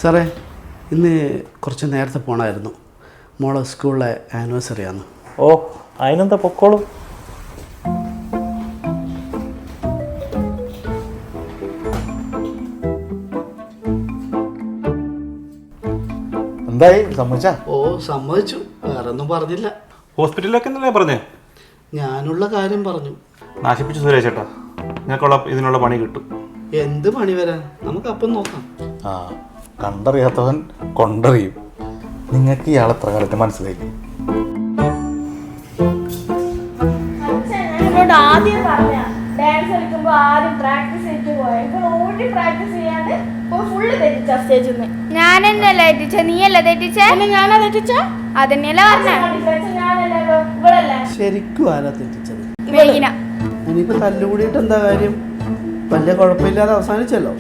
സാറേ, ഇന്ന് കുറച്ച് നേരത്തെ പോകണമായിരുന്നു. മോളെ സ്കൂളിലെ ആനിവേഴ്സറി ആണ്. ഓ, അതിനെന്താ പൊക്കോളൂ. എന്തായി, സമ്മതിച്ചാ? ഓ, സമ്മതിച്ചു. വേറെ ഒന്നും പറഞ്ഞില്ല. ഹോസ്പിറ്റലിലൊക്കെ എന്നല്ലേ പറഞ്ഞേ? ഞാനുള്ള കാര്യം പറഞ്ഞു. നാശിപ്പിച്ചു സുരേഷ് ചേട്ടാ. നിനക്കുള്ള ഇതിനുള്ള പണി കിട്ടും. എന്ത് പണി വരാൻ, നമുക്കപ്പം നോക്കാം. ആ, കണ്ടറിയാത്തവൻ കൊണ്ടറിയും. നിങ്ങൾക്ക് ഇയാൾ എത്ര കാലത്ത് മനസ്സിലായില്ലേ? ആദ്യം പറഞ്ഞ ഡാൻസ് കളിക്കുമ്പോ ആദ്യം പ്രാക്ടീസ് ചെയ്തിട്ട് പോയാൽ ഓടി പ്രാക്ടീസ് ചെയ്യാണ്ട് ഫുള്ള് തെറ്റിച്ച സ്റ്റേജിൽ നിന്ന്. ഞാൻ എന്നല്ല തെറ്റിച്ച, നീയല്ല തെറ്റിച്ച. ഞാനാ തെറ്റിച്ച, അതന്നെയല്ല പറഞ്ഞ. ശരിക്കും ആരാ തെറ്റിച്ചത്? ഇനിയിപ്പോ തല്ലുകൂടിയിട്ട് എന്താ കാര്യം? വലിയ കുഴപ്പമില്ലാതെ അവസാനിച്ചല്ലോ.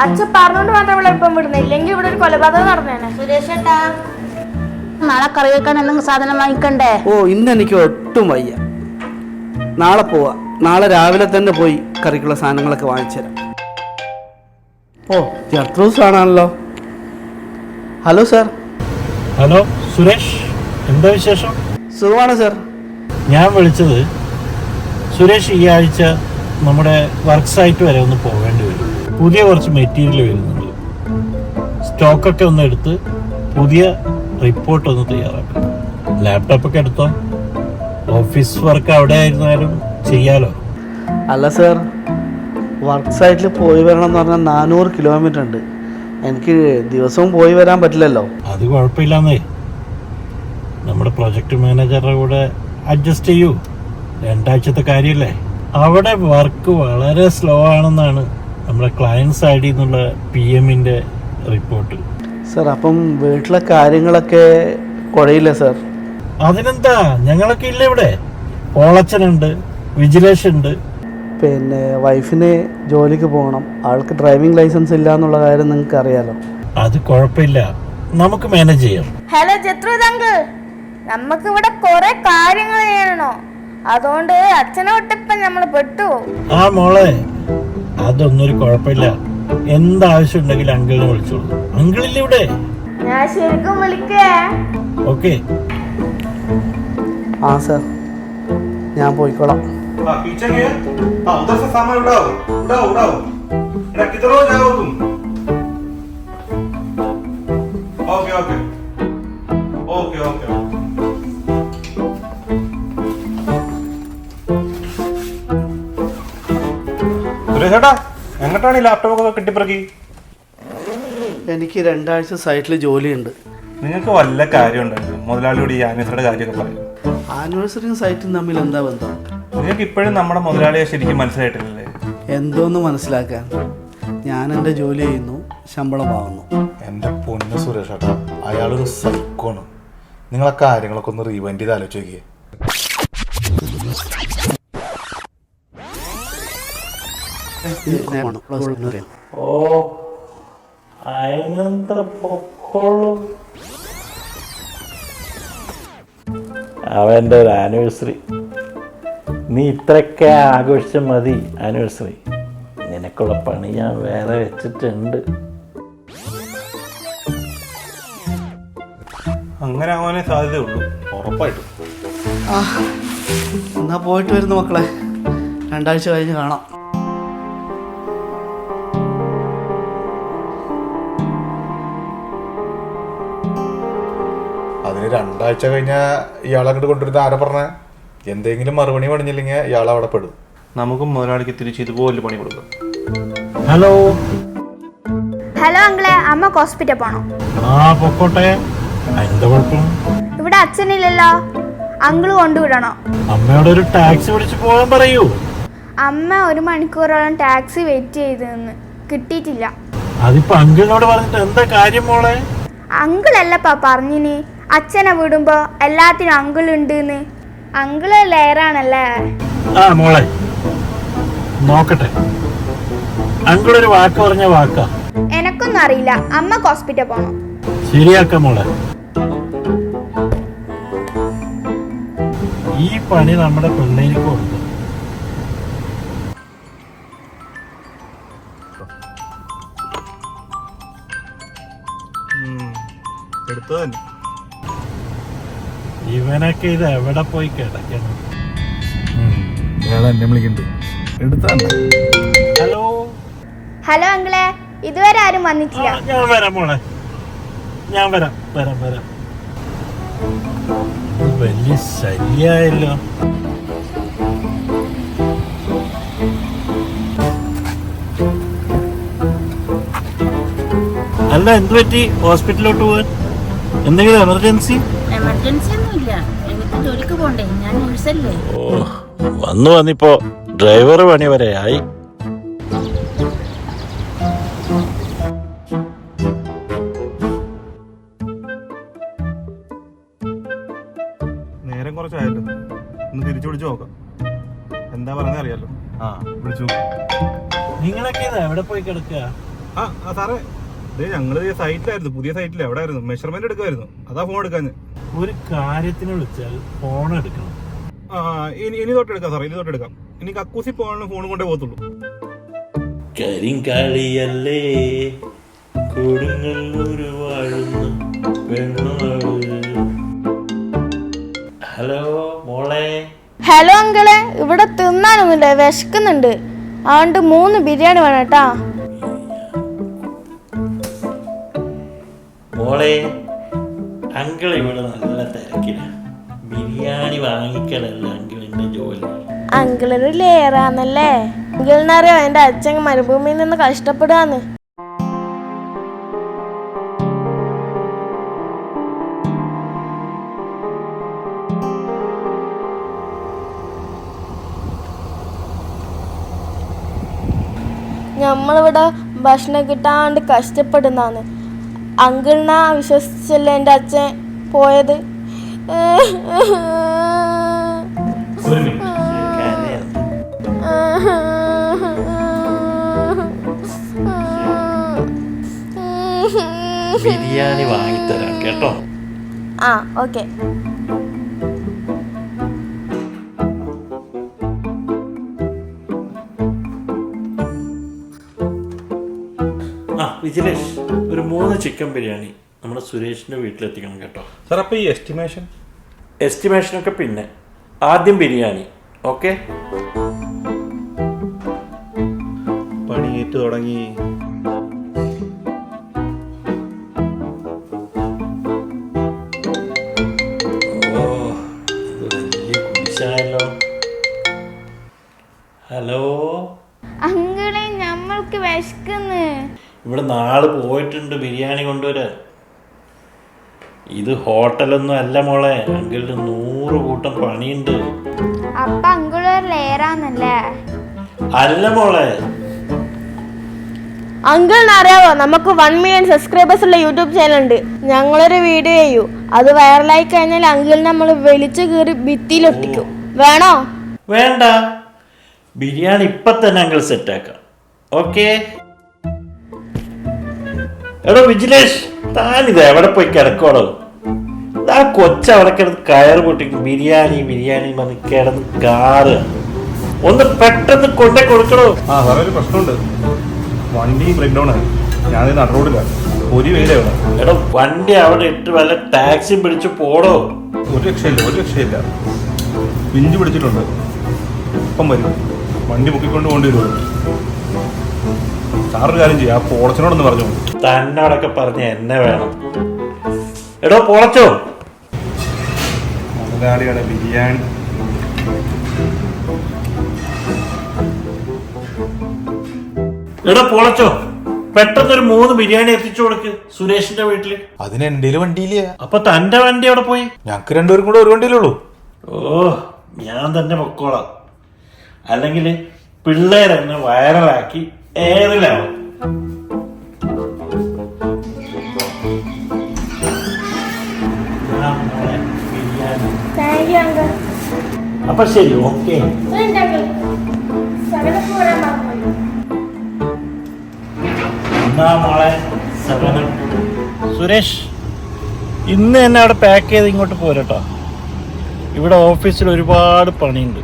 അച്ഛൻ പറഞ്ഞോണ്ട് മാത്രം ഇവിടെ ഇപ്പം വിടുന്നത്, ഇല്ലെങ്കിൽ ഇവിടെ ഒരു കൊലപാതകം നടന്നേനെ. സുരേഷ് ഏട്ടാ, നാളെ കറി വെക്കാൻ എന്തെങ്കിലും സാധനം വാങ്ങിക്കണ്ടേ? ഓ, ഇന്ന് എനിക്ക് ഒട്ടും വയ്യ. നാളെ പോവാ. നാളെ രാവിലെ തന്നെ പോയി കറിക്കുള്ള സാധനങ്ങളൊക്കെ വാങ്ങിച്ചു തരാം. ഓ, ജർത്രൂസ് ആണല്ലോ. Hello sir. ഹലോ സുരേഷ്, എന്താ വിശേഷം? സുഖമാണ് സാർ. ഞാൻ വിളിച്ചത്, സുരേഷ് ഈ ആഴ്ച നമ്മുടെ വർക്ക് സൈറ്റ് വരെ ഒന്ന് പോകേണ്ടി വരും. പുതിയ കുറച്ച് മെറ്റീരിയൽ വരുന്നുണ്ട്. സ്റ്റോക്കൊക്കെ ഒന്ന് എടുത്ത് പുതിയ റിപ്പോർട്ട് ഒന്ന് തയ്യാറാക്കണം. ലാപ്ടോപ്പൊക്കെ എടുത്തോ. ഓഫീസ് വർക്ക് അവിടെ ആയിരുന്നാലും ചെയ്യാലോ. അല്ല സാർ, വർക്ക് സൈറ്റിൽ പോയി വരണം എന്ന് പറഞ്ഞാൽ 400 കിലോമീറ്റർ ഉണ്ട്. എനിക്ക് ദിവസവും പോയി വരാൻ പറ്റില്ലല്ലോ. അത് കുഴപ്പമില്ലാന്നേ, നമ്മുടെ പ്രൊജക്ട് മാനേജറുടെ കൂടെ അഡ്ജസ്റ്റ് ചെയ്യൂ. 2 ആഴ്ചത്തെ കാര്യമല്ലേ. അവിടെ വർക്ക് വളരെ സ്ലോ ആണെന്നാണ് നമ്മുടെ ക്ലയൻറ്റ് സൈഡിൽ നിന്നുള്ള PM-ന്റെ റിപ്പോർട്ട്. സാർ, അപ്പം വീട്ടിലെ കാര്യങ്ങളൊക്കെ കുഴയില്ല സാർ? അതിനെന്താ, ഞങ്ങളൊക്കെ ഇല്ല ഇവിടെ. ഓളച്ചനുണ്ട്, വിജിലേഷ് ഉണ്ട്. പിന്നെ വൈഫിന് ജോലിക്ക് പോകണം. ആൾക്ക് ഡ്രൈവിംഗ് ലൈസൻസ് ഇല്ല എന്നുള്ള കാര്യം നിങ്ങൾക്ക് അറിയാലോ. അത് കുഴപ്പമില്ല, നമുക്ക് മാനേജ് ചെയ്യാം. ഹലോ ജത്രൂസ് അങ്കിൾ, നമുക്ക് ഇവിടെ കുറെ കാര്യങ്ങൾ ചെയ്യണോ, അതുകൊണ്ട് അച്ഛനെ വിട്ടപ്പം നമ്മൾ പെട്ടു. ആ മോളെ, അതൊന്നും ഒരു കുഴപ്പമില്ല. എന്താവശ്യം ഉണ്ടെങ്കിലും അങ്കിളിനെ വിളിച്ചോളൂ. അങ്കിളില്ല ഇവിടെ. ഞാൻ ശരിക്കും വിളിക്കേ. ഓക്കെ. ആ സാർ, ഞാൻ പോയിക്കോളാം. സുരേഷ് ചേട്ടാ, എങ്ങോട്ടാണ് ഈ ലാപ്ടോപ്പൊക്കെ കെട്ടിപ്പിറക്കി? എനിക്ക് 2 ആഴ്ച സൈറ്റിൽ ജോലിയുണ്ട്. നിങ്ങൾക്ക് വല്ല കാര്യം ഉണ്ടായിരുന്നു മുതലാളിയോട് ഈ ആനിവേഴ്സറിയുടെ കാര്യമൊക്കെ പറയും. ആനിവേഴ്സറിയും സൈറ്റും തമ്മിൽ എന്താ ബന്ധം? നിങ്ങൾക്ക് ഇപ്പോഴും നമ്മുടെ മുതലാളിയെ ശരിക്കും മനസ്സിലായിട്ടില്ലല്ലേ? എന്തോന്ന് മനസ്സിലാക്കാൻ, ഞാൻ എൻ്റെ ജോലി ചെയ്യുന്നു, ശമ്പളം വാങ്ങുന്നു. എൻ്റെ പൊന്ന് സുരേഷ് ഏട്ടാ, അയാളൊരു സൈക്കോണ്. നിങ്ങളെ കാര്യങ്ങളൊക്കെ ഒന്ന് റീവൈൻഡ് ചെയ്ത് ആലോചിച്ച് നോക്കിയേ. ഓ, അതിനെന്താ പൊക്കോളൂ. അവൻ്റെ ഒരു ആനിവേഴ്സറി, നീ ഇത്രയൊക്കെ ആഘോഷിച്ച മതി. ആനിവേഴ്സറി നിനക്കുള്ള പണി ഞാൻ വേറെ വെച്ചിട്ടുണ്ട്. അങ്ങനെ ആവാനേ സാധ്യതയുള്ളൂ, ഉറപ്പായിട്ടും. എന്നാ പോയിട്ട് വരുന്നു മക്കളെ, 2 ആഴ്ച കഴിഞ്ഞ് കാണാം. അതിന് 2 ആഴ്ച കഴിഞ്ഞാൽ ഇയാളങ്ങോട്ട് കൊണ്ടുവരുന്ന ആരാ പറഞ്ഞേ? എന്തെങ്കിലും മറുപടി പണിഞ്ഞില്ലെങ്കിൽ ഇയാൾ അവിടെ പെടും. നമുക്കും മുതലാളിക്ക് തിരിച്ച് ഇതുപോലെ പണി കൊടുക്കാം. ഹലോ. ഹലോ അങ്കിളെ, അമ്മ ഹോസ്പിറ്റൽ പോണോ? ആ, പൊക്കോട്ടെ. എന്താ കുഴപ്പം? ഇവിടെ അച്ഛനില്ലല്ലോ, അങ്കിള് കൊണ്ടുവിടണോ? അമ്മയോടൊരു ടാക്സി പിടിച്ച് പോകാൻ പറയൂ. അമ്മ 1 മണിക്കൂറോളം ടാക്സി വെയിറ്റ് ചെയ്തെന്ന് കിട്ടിയിട്ടില്ല. അതിപ്പോ അങ്കിളിനോട് പറഞ്ഞിട്ട് എന്താ കാര്യം മോളെ? അങ്കിളല്ലപ്പാ പറഞ്ഞിനി അച്ഛനെ വിടുമ്പോ എല്ലാത്തിനും അങ്കിൾ ഉണ്ട്. അങ്കിള് ലെയറാണല്ലേ. ആ മോളെ, നോക്കട്ടെ. അങ്കിളൊരു വാക്ക് പറഞ്ഞ വാക്കാ. എനക്കൊന്നും അറിയില്ല. അമ്മ ഹോസ്പിറ്റൽ പോണം. ശരിയാക്ക മോളെ. ഈ പണി നമ്മുടെ പിള്ളേർക്ക് കൊടുക്കും. അടുത്ത് തന്നെ. ഇവനൊക്കെ ഇത് എവിടെ പോയി കിടക്കണം? ഇയാളെ എന്നെ വിളിക്കുന്നുണ്ട്, എടുത്താണ്ട്. ഹലോ. ഹലോ അങ്കിളെ, ഇതുവരെ ആരും വന്നിട്ടില്ല. ഞാൻ വരാം മോളെ, ഞാൻ വരാം. വലിയ ശല്യായല്ലോ. അല്ല, എന്ത് പറ്റി ഹോസ്പിറ്റലിലോട്ട് പോവാൻ? എന്തെങ്കിലും എമർജൻസി? എമർജൻസി ഒന്നുമില്ല, എനിക്ക് ജോലിക്ക് പോണ്ടേ, ഞാൻ നഴ്സല്ലേ. വന്നിപ്പോ ഡ്രൈവർ പണി വരെ ആയി. നേരം കുറച്ചായല്ലോ, ഒന്ന് തിരിച്ചു വിളിച്ചു നോക്കാം. എന്താ പറഞ്ഞ അറിയാലോ. ആ വിളിച്ചു. നിങ്ങളൊക്കെ എവിടെ പോയി കിടക്കുക? ആ സാറേ, ഞങ്ങള് സൈറ്റിലായിരുന്നു, പുതിയ സൈറ്റിൽ. എവിടെ ആയിരുന്നു? മെഷർമെന്റ് എടുക്കുമായിരുന്നു, അതാ ഫോൺ എടുക്കാൻ. ഒരു കാര്യത്തിന് വിളിച്ചാൽ ഫോൺ എടുക്കണം. ഇനി തൊട്ടെടുക്കാം സാറേ, ഇനി തൊട്ടെടുക്കാം. ഇനി കക്കൂസി പോകാനുള്ള ഫോൺ കൊണ്ടേ പോകത്തുള്ളൂ. കരിങ്കാളിയല്ലേ കൊടുങ്ങല്ലൂർ വാഴുന്ന പെണ്ണാള്. ഹലോ മോളെ. ഹലോ അങ്കിളെ, ഇവിടെ തിന്നാനൊന്നുമില്ല, വിശക്കുന്നുണ്ട്. അതുകൊണ്ട് 3 ബിരിയാണി വേണം കേട്ടാ. മോളെ, അങ്കിൾ ഇവിടെ നല്ല തിരക്കില. ബിരിയാണി വാങ്ങിക്കലല്ല അങ്കിളിന്റെ ജോലി. അങ്കിളൊരു ലേറാന്നല്ലേ. അങ്കിളിനറിയോ എന്റെ അച്ഛൻ മരുഭൂമിയിൽ നിന്ന് കഷ്ടപ്പെടാന്ന്. നമ്മളിവിടെ ഭക്ഷണം കിട്ടാണ്ട് കഷ്ടപ്പെടുന്നാന്ന്. അങ്കിളിനാ വിശ്വസിച്ചല്ലേ എൻ്റെ അച്ഛൻ പോയത്. ബിരിയാണി വാങ്ങിത്തരാം കേട്ടോ. ആ ഓക്കെ. വിജിലേഷ്, ഒരു 3 ചിക്കൻ ബിരിയാണി നമ്മുടെ സുരേഷിന്റെ വീട്ടിലെത്തിക്കണം കേട്ടോ. സാർ, അപ്പൊ ഈ എസ്റ്റിമേഷനൊക്കെ പിന്നെ, ആദ്യം ബിരിയാണി. ഓക്കെ, പണിയേറ്റ് തുടങ്ങി. വലിയ കുടിശായല്ലോ. ഹലോ അങ്കിളെ, നമ്മൾക്ക് വിശക്കുന്നു. ഇവിടെ നാള് പോയിട്ടുണ്ട് ബിരിയാണി കൊണ്ടുവരാൻ. ഇത് ഹോട്ടലൊന്നും അല്ല മോളെ, അങ്കിളിന് 100 കൂട്ടം പണിയുണ്ട്. അപ്പൊ അങ്കിളൊരു ലേറാന്നല്ലേ? അല്ല മോളെ. അങ്കിളിന് അറിയാവോ, നമുക്ക് 1 മില്യൺ സബ്സ്ക്രൈബേഴ്സ് ഉള്ള യൂട്യൂബ് ചാനൽ ഉണ്ട്. ഞങ്ങളൊരു വീഡിയോ ചെയ്യൂ, അത് വൈറലായി കഴിഞ്ഞാൽ അങ്കിൾ നമ്മൾ വലിച്ചു കീറി ഭിത്തിയിലൊട്ടിക്കും. വേണോ? വേണ്ട, ബിരിയാണി ഇപ്പൊ തന്നെ അങ്കിൾ സെറ്റാക്കാം. ഓക്കെ. എടോ വിജിലേഷ്, താനിത് എവിടെ പോയി കിടക്കോടോ? ആ കൊച്ചവിടെ കിടന്ന് കയറ് പൊട്ടിക്കും. ബിരിയാണി പറഞ്ഞ് കിടന്ന് കാറ്. ഒന്ന് പെട്ടെന്ന് കൊണ്ടേ കൊടുക്കണോ? ആ സാറേ, ഒരു പ്രശ്നമുണ്ട്. വണ്ടി ബ്രേക്ക് ഡൗൺ ആയി. ഞാൻ നട റോഡില്ല, ഒരു വെയിലേ വേണം. എടോ, വണ്ടി അവിടെ ഇട്ട് വല്ല ടാക്സിയും പിടിച്ച് പോടോ. ഒരു രക്ഷയില്ല. പിഞ്ചു പിടിച്ചിട്ടുണ്ട്. ഇപ്പം വരും, വണ്ടി മുക്കിക്കൊണ്ട് പോകേണ്ടി വരുമോ? സാറൊരു കാര്യം ചെയ്യാം, ആ പോളച്ചനോടൊന്ന് പറഞ്ഞു. തന്നോടൊക്കെ പറഞ്ഞ എന്നെ വേണം. എടോ പോളച്ചോ, മുതലാളിയുടെ ബിരിയാണി. എടോ പോളച്ചോ, പെട്ടെന്നൊരു 3 ബിരിയാണി എത്തിച്ചു കൊടുക്ക് സുരേഷിന്റെ വീട്ടില്. അതിന് എന്റെ വണ്ടിയില്ല. അപ്പൊ തന്റെ വണ്ടി അവിടെ പോയി? ഞങ്ങക്ക് രണ്ടുപേരും കൂടെ ഒരു വണ്ടിയിലുള്ളൂ. ഓ, ഞാൻ തന്നെ പൊക്കോളാം. അല്ലെങ്കിൽ പിള്ളേരെന്നെ വൈറലാക്കി ഏറിലാവും. അപ്പൊ ശരി, ഓക്കെ. എന്നാ മോളെ 7. സുരേഷ്, ഇന്ന് തന്നെ അവിടെ പാക്ക് ചെയ്ത് ഇങ്ങോട്ട് പോരട്ടോ. ഇവിടെ ഓഫീസിൽ ഒരുപാട് പണിയുണ്ട്.